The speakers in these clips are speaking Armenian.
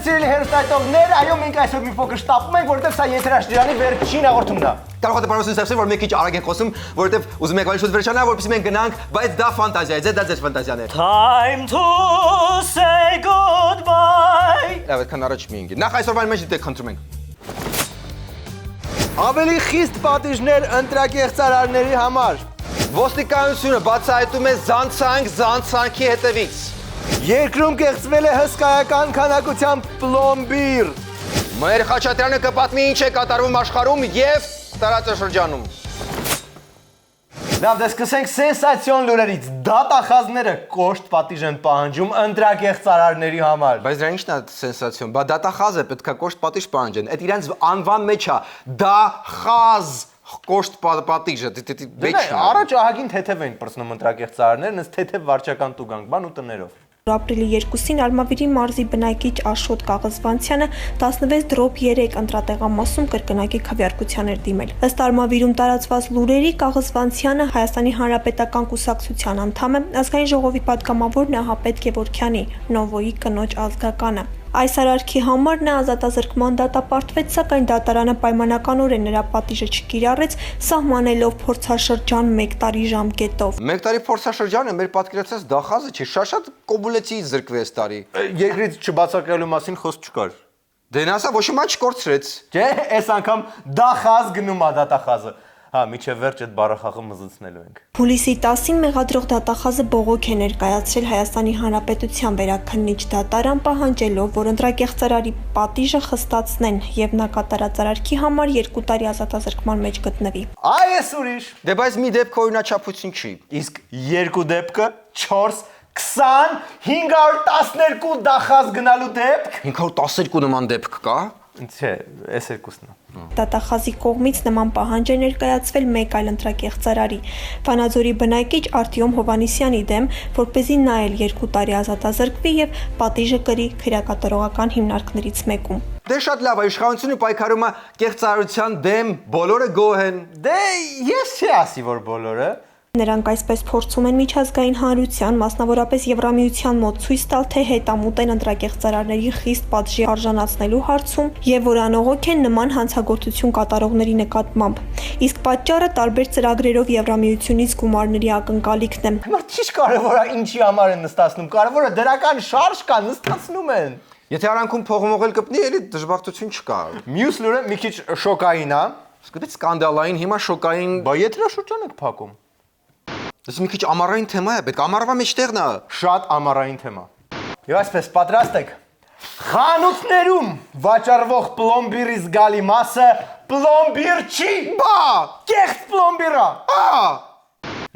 Ձեր սիրելի հերոստատողներ, այո մենք այսօր մի փոքր շտապում ենք, որովհետև սա եթերաշրջանի վերջին հաղորդումն է։ Կարող է պարոսին ասել, որ մենք քիչ արագ ենք խոսում, որովհետև ուզում ենք ավելի շուտ վերջանալ, որպեսզի մենք գնանք, բայց դա ֆանտազիա է, դա ձեր ֆանտազիան է։ Time to say goodbye. Լավ, այդքան առաջ մի ընկի։ Նախ այսօրվան մեջ դե խնդրում ենք։ Ավելի խիստ պատիժներ ընտրակեղծարարների համար։ Ոստիկանությունը բացահայտում է զանցանքի հետևից։ Երկրում կեղծվել է հսկայական քանակությամբ պլոմբիր։ Մեր Խաչատրյանը կպատմի ինչ է կատարվում աշխարհում եւ տարածաշրջանում։ Լավ, դե սկսենք սենսացիոն լուրերից։ Դատախազները կոշտ պատիժ են պահանջում ընտրակեղծարարների համար։ Բայց դրա ինչն է սենսացիոն։ Բա դատախազ է, պետքա կոշտ պատիժ պահանջեն։ Այդ իրանց անվան մեջ է դախազ կոշտ պատիժը։ Առաջ ահագին թեթև էին պրծնում ընտրակեղծարարներն, ըստ թեթև վարչական տուգանք, բան ու տներով։ Ապրիլի 2-ին Արմավիրի մարզի բնակիչ Աշոտ Կաղզվանցյանը 16/3 ընտրատեղամասում կրկնակի քվեարկության էր դիմել։ Ըստ Արմավիրում տարածված լուրերի Կաղզվանցյանը Հայաստանի Հանրապետական կուսակցության անդամ է, ազգային ժողովի պատգամավոր Նահապետ Գևորգյանի, Նովոյի կնոջ ազգականը։ Այս արարքի համար նա ազատազրկման դատապարտվեց, սակայն դատարանը պայմանականորեն նրա պատիժը չկիրառեց, սահմանելով փորձաշրջան 1 տարի ժամկետով։ 1 տարի փորձաշրջանը մեր պատկերացած դախազը չի, շատ կոբուլեցի զրկվի այս տարի։ Երկրից չբացակայելու մասին խոսք չկար։ Դե նա ասա ոչ մի չկորցրեց։ Չէ, այս անգամ դախազ գնում է դատախազը։ Հա, միջև վերջ այդ բառախաղը մզնցնելու ենք։ Հուլիսի 10-ին մեղադրող դատախազը բողոք է ներկայացրել Հայաստանի Հանրապետության վերաքննիչ դատարան պահանջելով, որ ընտրակեղծարարի պատիժը խստացնեն եւ նա կատարած արարքի համար 2 տարի ազատազրկման մեջ գտնվի։ Այ էս ուրիշ։ Դե բայց մի դեպք օրինաչափություն չի։ Իսկ երկու դեպքը 4 20 512 դախազ գնալու դեպք։ 512 նման դեպք կա։ Չէ, այս երկուսն է։ Դատախազի կողմից նման պահանջ է ներկայացվել մեկ այլ ընտրակեղծարարի Վանաձորի բնակիչ Արտյոմ Հովանիսյանի դեմ, որպեսզի նա էլ 2 տարի ազատազրկվի եւ պատիժը կրի քրեակատարողական հիմնարկներից մեկում։ Դե շատ լավ է, իշխանությունը պայքարում է կեղծարարության դեմ, բոլորը գոհ են։ Դե ես չի ասի, որ բոլորը։ Նրանք այսպես փորձում են միջազգային հանրության, մասնավորապես Եվրամիության մոտ ցույց տալ, թե հետամուտ են ընտրակեղծարարների խիստ պատժի արժանացնելու հարցում եւ որ անողոք են նման հանցագործություն կատարողների նկատմամբ։ Իսկ պատճառը տարբեր ծրագրերով Եվրամիությունից գումարների ակնկալիքն է։ Հիմա ճիշտ կարևոր է ինչի համար են նստացնում, կարևորը դրական շարժ կա, նստացնում են։ Եթե արանքում փողմողել կպնի, էլի դժբախտություն չկա։ Մյուս լուրը մի քիչ շոկային է։ Սկսեց սկանդալային, հիմա շոկային։ Բա եթերաշրջան եք փակում։ Դա մի քիչ ամառային թեմա է, պետք է ամառվա մեջտեղն է։ Շատ ամառային թեմա։ Եվ այսպես պատրաստ եք։ Խանութներում վաճառվող պլոմբիրի զգալի մասը պլոմբիր չի, Բա, կեղծ պլոմբիր է։ ա։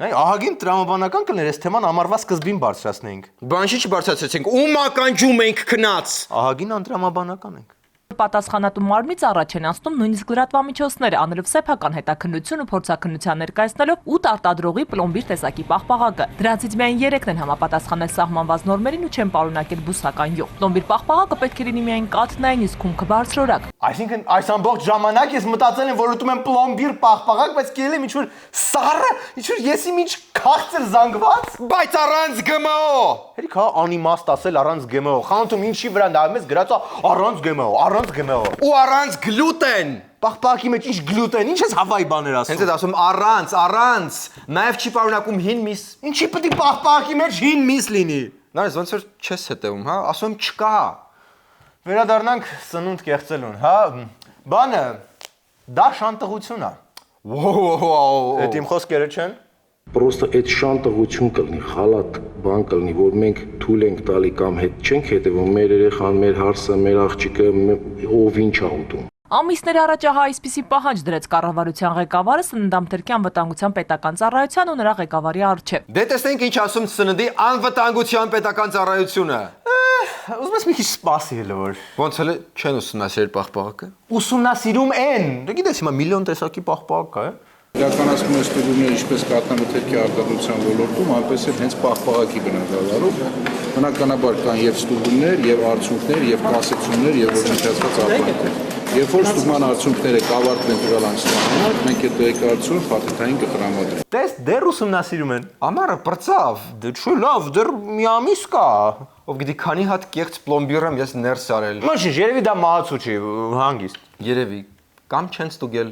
Նայ, ահագին տրամաբանական կներ, այս թեման ամառվա սկզբին բարձրացնենք։ Բան չի չբարձրացրեցինք, ում ականջում ենք քնած։ Ահագին անտրամաբանական ենք։ Պատասխանատու մարմնից առաջ են անցնում նույնիսկ լրատվամիջոցները, անելով սեփական հետաքննություն ու փորձաքննության ներկայացնելով 8 արտադրողի պլոմբիր տեսակի պաղպաղակը։ Դրանցից միայն 3-ն են համապատասխանել սահմանված նորմերին ու չեն պարունակել բուսական յուղ։ Պլոմբիր պաղպաղակը պետք է լինի միայն կաթնային, իսկ հումքը բարձրորակ։ Այսինքն այս ամբողջ ժամանակ ես մտածել եմ, որ ուտում եմ պլոմբիր պաղպաղակ, բայց կերել եմ ինչ-որ սառը, ինչ-որ եսի միջ քաղցր զանգված։ Բայց առանց ԳՄՕ։ Հերիք հա անիմաստ ասել առանց ԳՄՕ։ Խանութում ինչի վրա նայում ես գրած է առանց ԳՄՕ, առանց ԳՄՕ։ Ու առանց գլուտեն։ Պաղպաղակի մեջ ինչ գլուտեն, ինչ ես հավայի բաներ ասում։ Հենց այդ ասում առանց, նաև չի պարունակում հին միս։ Ինչի պետք է պաղպաղակի մեջ հին միս լինի։ Նայես ոնց որ չես հետևում, հա, ասում եմ չկա։ Վերադառնանք սնունդ կեղծելուն, հա։ Բանը դա շանտղություն է։ Ոո։ Այդ իմ խոսքերը չեն։ Պրոստը այդ շանտղություն կլինի, խալատ բան կլինի, որ մենք թույլ ենք տալի կամ հետ չենք հետևում, մեր երեխան, մեր հարսը, մեր աղջիկը ով ինչ է ուտում։ Ամիսներ առաջ ահա այսպիսի պահանջ դրեց կառավարության ղեկավարը Սննդամթերքի անվտանգության պետական ծառայության ու նրա ղեկավարի առջև։ Դե տեսնենք ինչ ասում սննդի անվտանգության պետական ծառայությունը։ Ուզում ես մի քիչ սպասել որ։ Ոնց էլ չեն ուսումնասիրել պաղպաղակը։ Ուսումնասիրում են։ Դու գիտես հիմա միլիոն տեսակի պաղպաղակ կա, Իրականացնում է ստուգումներ ինչպես կաթնամթերքի արտադրության ոլորտում, այնպես էլ հենց պաղպաղակի բնագավառում։ Բնականաբար կան եւ ստուգումներ, եւ արդյունքներ, եւ կասեցումներ, եւ ոչնչացված արտադրանքներ։ Երբ որ ստուգման արդյունքները կավարտվեն տվյալ անձնանալ, մենք այդ տեղեկատվությունը փաթեթային կտրամադրենք։ Տես դեռ ուսումնասիրում են։ Ամառը բրծավ։ Դե չէ, լավ, դեռ մի ամիս կա։ Ով գիտի քանի հատ կեղծ պլոմբիր եմ ես ներս արել։ Ոչ, երևի դա մահացու չի, հանգիստ։ Երևի կամ չեն ստուգել։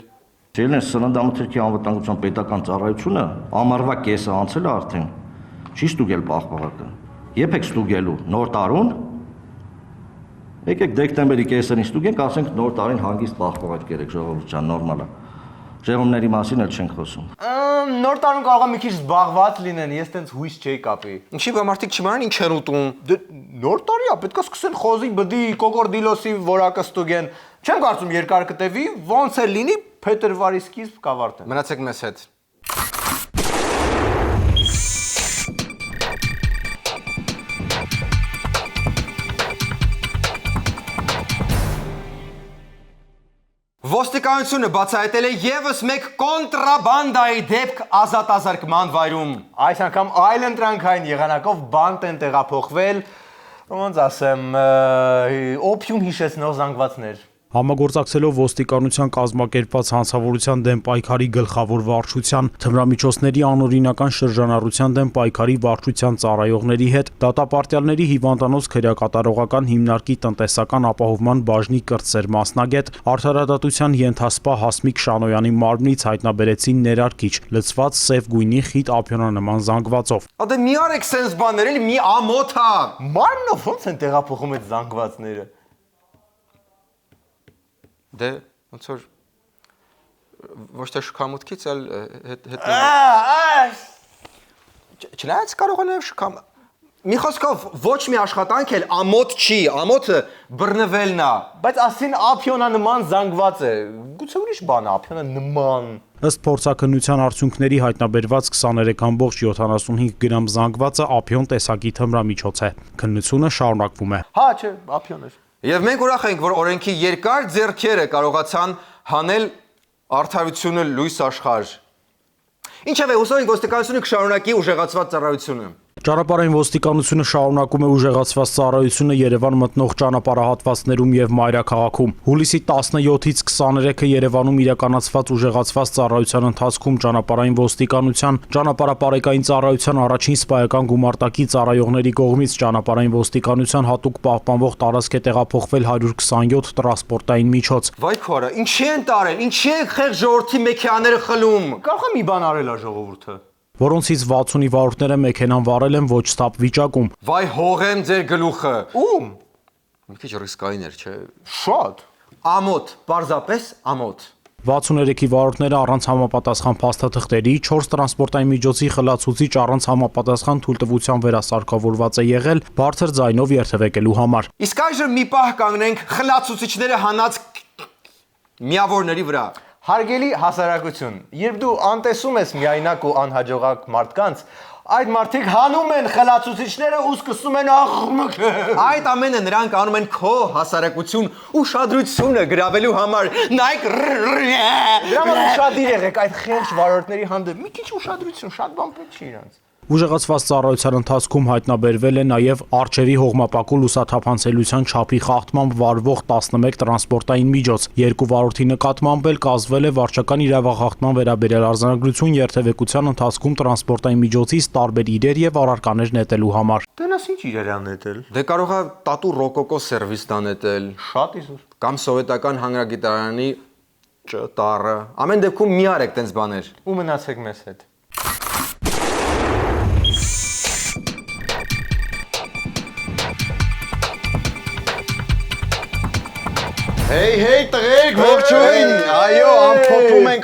Ջելեն սննդամթերքի անվտանգության պետական ծառայությունը ամառվա կեսը անցել է արդեն։ Չի ստուգել պահպաղակը։ Երբ եք ստուգելու նոր տարուն։ Եկեք դեկտեմբերի կեսերին ստուգենք, ասենք նոր տարին հանգիստ պահպաղակ կերեք ժողովուրդ ջան, նորմալ է։ Ժեղումների մասին էլ չենք խոսում։ Նոր տարում կարող է մի քիչ զբաղված լինեն, ես տենց հույս չէի կապի։ Ինչի՞ բա մարդիկ չիմանան ինչ են ուտում։ Նոր տարի է, պետք է սկսեն խոզի, բդի, կոկորդիլոսի որակը ստուգեն։ Չեմ կարծում երկար կտևի, ոնց է լինի փետրվարի սկիզբ կավարտեն։ Մնացեք մեզ հետ։ Ոստիկանությունը բացահայտել է եւս մեկ կոնտրաբանդայի դեպք ազատազրկման վայրում։ Այս անգամ այլ ընտրանքային եղանակով բանտ են տեղափոխվել, ոնց ասեմ, օփյուն հիշեցնող զանգվածներ։ Համագործակցելով ոստիկանության կազմակերպված հանցավորության դեմ պայքարի գլխավոր վարչության, թմրամիջոցների անօրինական շրջանառության դեմ պայքարի վարչության ծառայողների հետ, դատապարտյալների հիվանդանոց քրեակատարողական հիմնարկի տնտեսական ապահովման բաժնի կրտսեր մասնագետ, արդարադատության ենթասպա Հասմիկ Շանոյանի մարմնից հայտնաբերեցին ներարկիչ, լցված սև գույնի խիտ ափյոնանման զանգվածով։ Ադե մի արեք սենց բաներ, էլի մի ամոթ է։ Մարմնով ոնց են տեղափոխում այդ զանգվածները։ Դե ոնց որ ոչ թե շքամուտքից, այլ հետ Չնայած կարող է նաև շքամ։ Մի խոսքով ոչ մի աշխատանք էլ ամոթ չի, ամոթը բռնվելն է։ Բայց ասին ափյոնանման զանգված է։ Գուցե ուրիշ բան է, ափյոնանման։ Ըստ փորձաքննության արդյունքների հայտնաբերված 23.75 գրամ զանգվածը ափյոն տեսակի թմրամիջոց է։ Քննությունը շարունակվում է։ Հա, չէ, ափյոն էր։ Եվ մենք ուրախ ենք, որ օրենքի երկար ձեռքերը կարողացան հանել արդարությունը լույս աշխարհ։ Ինչևէ, հուսով ենք ոստիկանությունը կշարունակի ուժեղացված ծառայությունը։ Ճանապարհային ոստիկանությունը շարունակում է ուժեղացված ծառայությունը Երևան մտնող ճանապարհահատվածներում եւ Մայրաքաղաքում։ Հուլիսի 17-ից 23-ը Երևանում իրականացված ուժեղացված ծառայության ընթացքում ճանապարհային ոստիկանության, ճանապարհապարեկային ծառայության առաջին սպայական գումարտակի ծառայողների կողմից ճանապարհային ոստիկանության հատուկ պահպանվող տարածք է տեղափոխվել 127 տրանսպորտային միջոց։ Վայ քորա, ինչի են տարել, ինչի են խեղ ժողովրդի մեքենաները խլում։ Կարող է մի բան արել է ժողովուրդը։ Որոնցից 60-ի վարորդները մեքենան վարել են ոչ ստապ վիճակում։ Վայ հողեմ ձեր գլուխը։ Ում։ Մի քիչ ռիսկային էր, չէ։ Շատ։ Ամոթ, պարզապես ամոթ։ 63-ի վարորդները առանց համապատասխան փաստաթղթերի, 4 տրանսպորտային միջոցի խլացուցիչ առանց համապատասխան թույլտվության վերասարքավորված է եղել բարձր ձայնով երթևեկելու համար։ Իսկ այժմ մի պահ կանգնենք խլացուցիչները հանած միավորների վրա։ Հարգելի հասարակություն, երբ դու անտեսում ես միայնակ ու անհաջողակ մարդկանց, այդ մարդիկ հանում են խլացուցիչները ու սկսում են աղմկել։ Այդ ամենը նրանք անում են քո հասարակություն ուշադրությունը գրավելու համար։ Նայեք։ Դրա համար ուշադիր եղեք այդ խեղճ վարորդների հանդեպ։ Մի քիչ ուշադրություն, շատ բան պետք չի իրանց։ Ուժեղացված ծառայության ընթացքում հայտնաբերվել է նաև արջերի հողմապակու լուսաթափանցելիության չափի խախտմամբ վարվող 11 տրանսպորտային միջոց։ Երկու վարորդի նկատմամբ էլ կազմվել է վարչական իրավախախտման վերաբերյալ արձանագրություն երթևեկության ընթացքում տրանսպորտային միջոցից տարբեր իրեր եւ առարկաներ նետելու համար։ Դենաս ինչ իրեր ան նետել։ Դե կարող է տատու ռոկոկո սերվիս տանետել, Շատ իզուր։ կամ սովետական հանրագիտարանի ճտարը։ Ամեն դեպքում մի արեք տենց բաներ։ Ու մնացեք մեզ հետ։ Հեյ, տղերք, ողջույն։ Այո,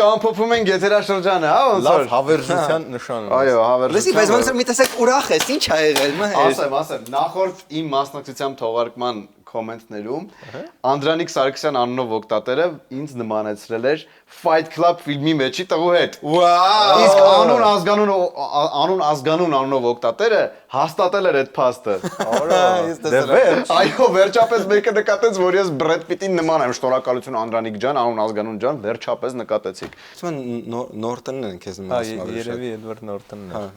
ամփոփում ենք եթերաշրջանը, հա, ոնց որ։ Լավ հավերժության նշան։ Այո, հավերժության։ Լսի, բայց ոնց որ մի տեսակ ուրախ ես, ինչ ա եղել, մհեր։ Ասեմ, նախորդ իմ մասնակցությամբ թողարկման կոմենտներում Անդրանիկ Սարգսյան անունով օգտատերը ինձ նմանեցրել էր Fight Club ֆիլմի մեջի տղու հետ։ Վաու։ Իսկ անուն ազգանուն անունով օգտատերը հաստատել էր այդ փաստը։ Դե վերջ։ Այո, վերջապես մեկը նկատեց, որ ես Բրեդ Պիտին նման եմ, շնորհակալություն Անդրանիկ ջան, անուն ազգանուն ջան, վերջապես նկատեցիք։ Նորտոնն են քեզ նման։ Երևի Էդվարդ Նորտոնն է։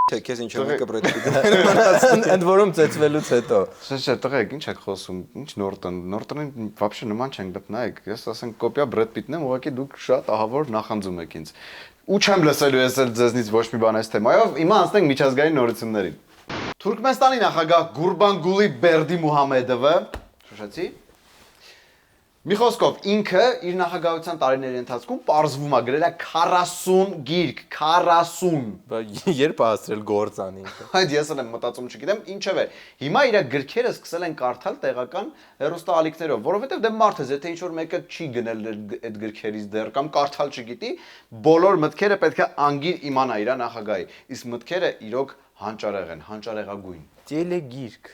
Թե քեզ ինչ է մեկը Բրեդ Պիտի։ Ընդ որում ծեծվելուց հետո։ Չէ, տղեկ, ինչ եք խոսում։ Ինչ Նորտոն։ Նորտոնին вообще նման չենք գտնայեք։ Ես ասենք կոպիա Բրեդ Պիտն եմ, ուղղակի դուք շատ ահավոր նախանձում եք ինձ։ Ու չեմ լսելու ես էլ ձեզնից ոչ մի բան այս թեմայով։ Հիմա անցնենք միջազգային նորություններին։ Թուրքմենստանի նախագահ Գուրբանգուլի Բերդի Մուհամեդովը, շշացի, մի խոսքով ինքը իր նախագահության տարիների ընթացքում պարզվում է գրել է 40 գիրք, 40։ Երբ է հասցրել գործանի ինքը։ Այդ ես եմ մտածում, չգիտեմ, ինչև է։ Հիմա իր գրքերը սկսել են կարդալ տեղական հեռուստաալիքներով, որովհետև դե մարդ է, եթե ինչ-որ մեկը չի գնել այդ գրքերից դեռ կամ կարդալ չգիտի, բոլոր մտքերը պետք է անգիր իմանա իր նախագահի։ Իսկ մտքերը իրոք հանճարեղ են, հանճարեղագույն։ Տելեգիրք։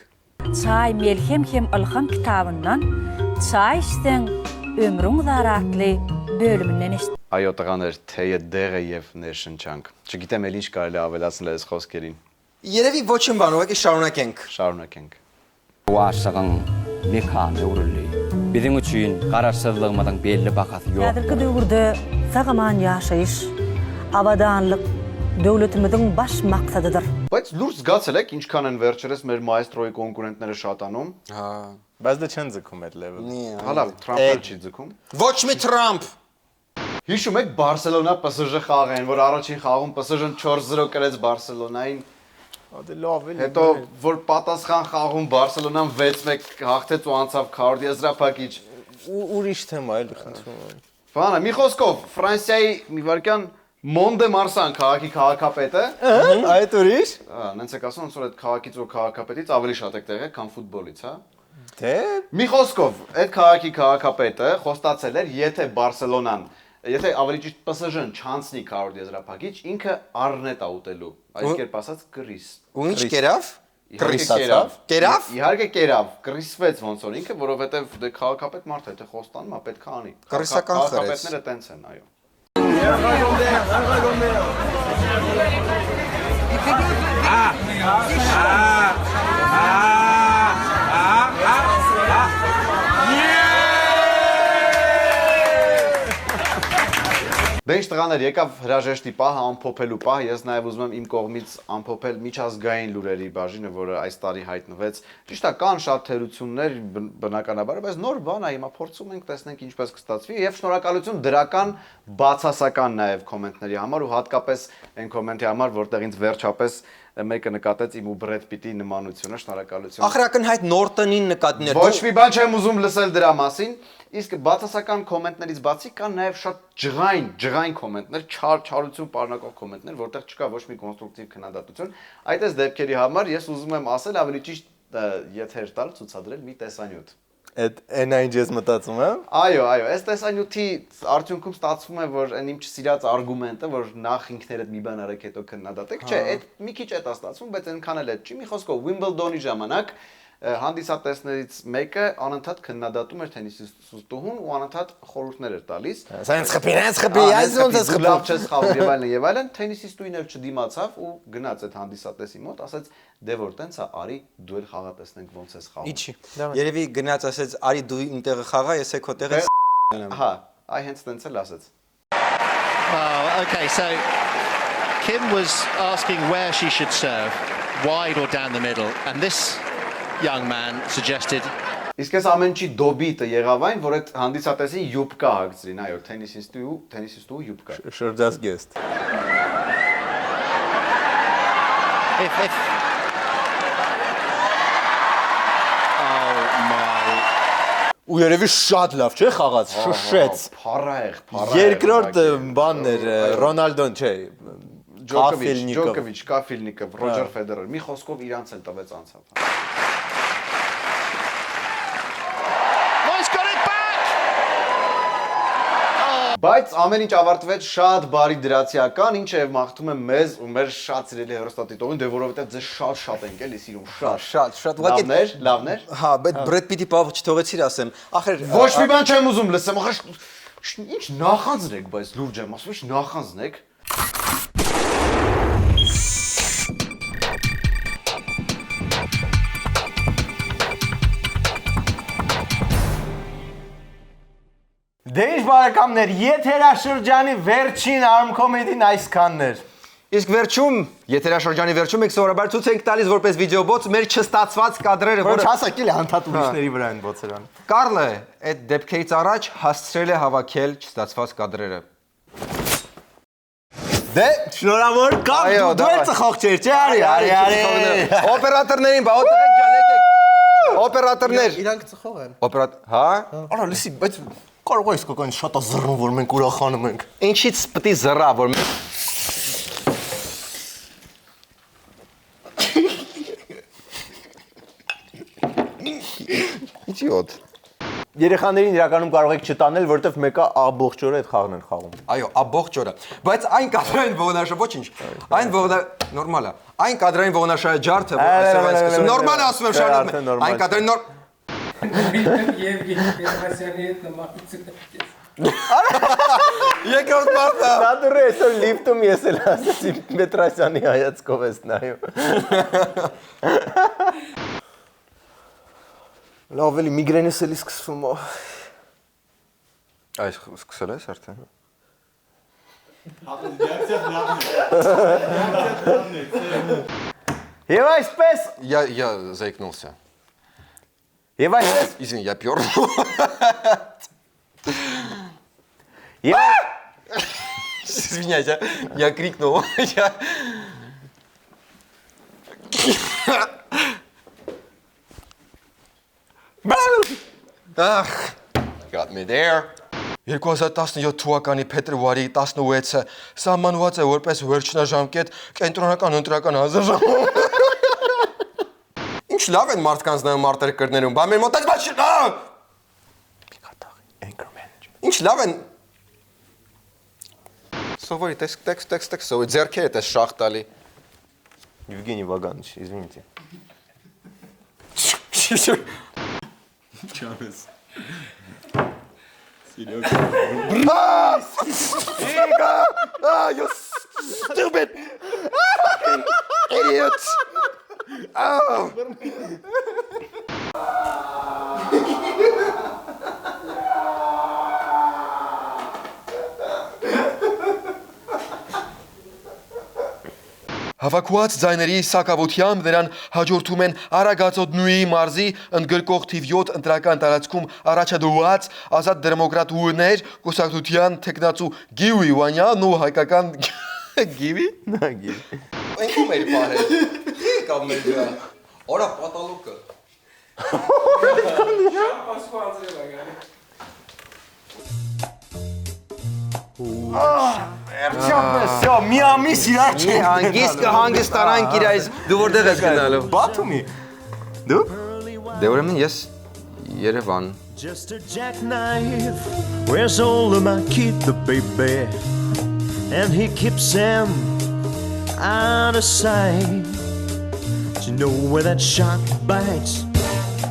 Çay Melhem hem Ilham kitabından Çay isten ömrün zaratlı bölümünden işte. Այո, տղաներ, թեյը դեղ է եւ ներշնչանք։ Չգիտեմ էլ ինչ կարելի է ավելացնել այս խոսքերին։ Երևի ոչինչ բան, ուղղակի շարունակենք։ Շարունակենք։ Aşığın mekanı uğurlu. Bizim için kararsızlığımızın belli bakası yok. Yadır dövrde sağaman yaşayış, avadanlık devletimizin baş maksadıdır. Բայց լուրջ զգացել եք ինչքան են վերջերս մեր մայստրոյի կոնկուրենտները շատանում։ Հա։ Բայց դա չեն ձգում այդ level-ը։ Հալա, Թրամփը չի ձգում։ Ոչ մի Թրամփ։ Հիշում եք Բարսելոնա PSG խաղային, որ առաջին խաղում PSG-ն 4-0 կրեց Բարսելոնային։ Դե լավ էլի։ Հետո որ պատասխան խաղում Բարսելոնան 6-1 հաղթեց ու անցավ քարդի եզրափակիչ։ Ուրիշ թեմա էլի խնդրում եմ։ Բանը, մի խոսքով Ֆրանսիայի մի վարքյան Մոնդե Մարսան քաղաքի քաղաքապետը, Այդ ուրիշ։ նենց եք ասում, ոնց որ այդ քաղաքից ու քաղաքապետից ավելի շատ եք տեղը, քան ֆուտբոլից, հա։ Դե Մի խոսքով, այդ քաղաքի քաղաքապետը խոստացել էր, եթե Բարսելոնան, եթե ավելի ճիշտ PSG-ն չանցնի քարորդ եզրափակիչ, ինքը առնետ է ուտելու, այս կերպ ասած կռիս։ Ու ինչ կերավ։ Կռիսացավ։ Կերավ։ Իհարկե կերավ, կռիսվեց ոնց որ ինքը, որովհետև դե քաղաքապետ մարդ է, թե խոստանում է, պետք է անի։ Կռիսական խրեց։ Քաղաքապետները տենց են, այո։ Դե ինչ տղաներ, եկավ հրաժեշտի պահը, ամփոփելու պահը, ես նաև ուզում եմ իմ կողմից ամփոփել միջազգային լուրերի բաժինը, որը այս տարի հայտնվեց։ Ճիշտ է, կան շատ թերություններ, բնականաբար, բայց նոր բան է, հիմա փորձում ենք տեսնենք ինչպես կստացվի եւ շնորհակալություն դրական բացասական նաև կոմենտների համար ու հատկապես այն կոմենտի համար, որտեղ ինձ վերջապես մեկը նկատեց իմ ու Բրեդ Պիտի նմանությունը, շնորհակալություն։ Ախրականհայտ Նորտոնին նկատներ։ Ոչ մի բան չեմ ուզում լսել դրա մասին, իսկ բացասական կոմենտներից բացի կան նաև շատ ջղային կոմենտներ, չարություն պարունակող կոմենտներ, որտեղ չկա ոչ մի կոնստրուկտիվ քննադատություն։ Այդ դեպքերի համար ես ուզում եմ ասել ավելի ճիշտ եթեր տալ, ցուցադրել մի տեսանյութ։ այդ այն ինչ ես մտածում եմ։ Այո, այս տեսանյութի արդյունքում ստացվում է, որ այն իմ չսիրած արգումենտը, որ նախ ինքներդ մի բան արեք, հետո քննադատեք, չէ, այդ մի քիչ է ստացվում, բայց այնքան էլ չի։ Մի խոսքով Wimbledon-ի ժամանակ հանդիսատեսներից մեկը անընդհատ քննադատում էր թենիսիստուհուն ու անընդհատ խորհուրդներ էր տալիս։ Սենց խփի, այս ոնց է խփի։ Լավ չես խաղում եւ այլն, թենիսիստուին էլ չդիմացավ ու գնաց այդ հանդիսատեսի մոտ, ասաց դե որ տենց է, արի դու էլ խաղա տեսնենք ոնց ես խաղում։ Իչի։ Երևի գնաց ասեց, արի դու իմ տեղը խաղա, ես է քո տեղը Հա, այ հենց տենց էլ ասեց։ Okay, so Kim was asking where she should serve, wide or down the middle, and this young man suggested. Իսկ այս ամեն ինչի դոբիտը եղավ այն, որ այդ հանդիսատեսին յուբկա հագցրին, այո, թենիսիստու յուբկա։ Շրջած գեստ։ Ու երևի շատ լավ, չէ՞ խաղաց, շշեց։ Փառահեղ։ Երկրորդ բանն էր Ռոնալդոն, չէ։ Ջոկովիչ, Կաֆիլնիկով, Ռոջեր Ֆեդերեր, մի խոսքով իրանց էլ տվեց անցավ։ Բայց ամեն ինչ ավարտվեց շատ բարի դրացիական, ինչը եւ մաղթում եմ մեզ ու մեր շատ սիրելի հեռուստադիտողին, դե որովհետեւ ձեզ շատ ենք էլի սիրում, շատ։ Լավներ։ Հա, բայց Բրեդ Պիտի պահ չթողեցիր ասեմ։ Ախր ոչ մի բան չեմ ուզում լսեմ, ախր ինչ նախանձն եք, բայց լուրջ եմ ասում, ինչ նախանձն եք։ Դե ինչ բարեկամներ, եթերաշրջանի վերջին արմկոմեդին այսքանն էր։ Իսկ վերջում, եթերաշրջանի վերջում եք սովորաբար ցույց ենք տալիս որպես վիդեոբոց մեր չստացված կադրերը, որը հասակել է անդադ ուրիշների վրա են բոցերան։ Կարլը այդ դեպքերից առաջ հասցրել է հավաքել չստացված կադրերը։ Դե, շնորհավոր կամ Այո, դու էլ դավայ։ ծխող չէր, չէ, արի։ Օպերատորներին բա օտեղեք ջան եկեք։ Օպերատորներ։ Իրանք ծխող են։ Հա։ Արա լսի, բայց կարող է իսկական շատ է զռնում, որ մենք ուրախանում ենք։ Ինչից պիտի զռա, որ Իdiot։ Երեխաներին իրականում կարող եք չտանել, որովհետև մեկը ամբողջ օրը այդ խաղն են խաղում։ Այո, ամբողջ օրը։ Բայց այն կադրային ողնաշը ոչինչ։ Այն նորմալ է։ Այն կադրային ողնաշայի ջարդը, որ այսօր այս սկսում։ Նորմալ է ասում եմ շարունակում։ Այն կադրային Եվգենի Պետրոսյանի հետ նամակից Երկրորդ մարդը։ Դա դուր այսօր լիֆտում ես էլ ասեցի Պետրոսյանի հայացքով ես նայում։ Լավ էլի միգրենս էլի սկսվում է։ Այս սկսել ես արդեն։ Եվ այսպես, Я заикнулся. Եվ այսպես, Извини, я пернул. Извиняйте, я крикнул. Ах, got me there. 2017 թվականի փետրվարի 16-ը սահմանված է որպես վերջնաժամկետ կենտրոնական ընտրական հանձնաժամ։ Ինչ լավ են մարդկանց նայում արտերկրներում, բա մեր մոտ այս բաց չկա։ Ինչ լավ են։ Սովորի, տեքստ, սովորի, ձեռքերդ ես շախ տալի։ Евгений Ваганович, извините. Չանես։ You stupid fucking idiot. Oh. Հավաքված ձայների սակավությամբ նրան հաջորդում են Արագածոտնուի մարզի ընդգրկող թիվ 7 ընտրական տարածքում առաջադրված ազատ դեմոկրատուներ կուսակցության տեխնացու Գիվի Վանյանն ու հայկական Գիվի? Նա գիվ։ Ինքն էր բարել։ Եկավ մեր գա։ Օրա պատալուկը։ Всё, մի ամիս իրար Մի հանգիստ կհանգստանանք իրայից։ Դու որտեղ ես գնալու։ Բաթումի։ Դու? Դե ուրեմն ես Երևան։ Just a jackknife. Where's all of my kid, the baby? And he keeps them out of sight. Do you know where that shark bites?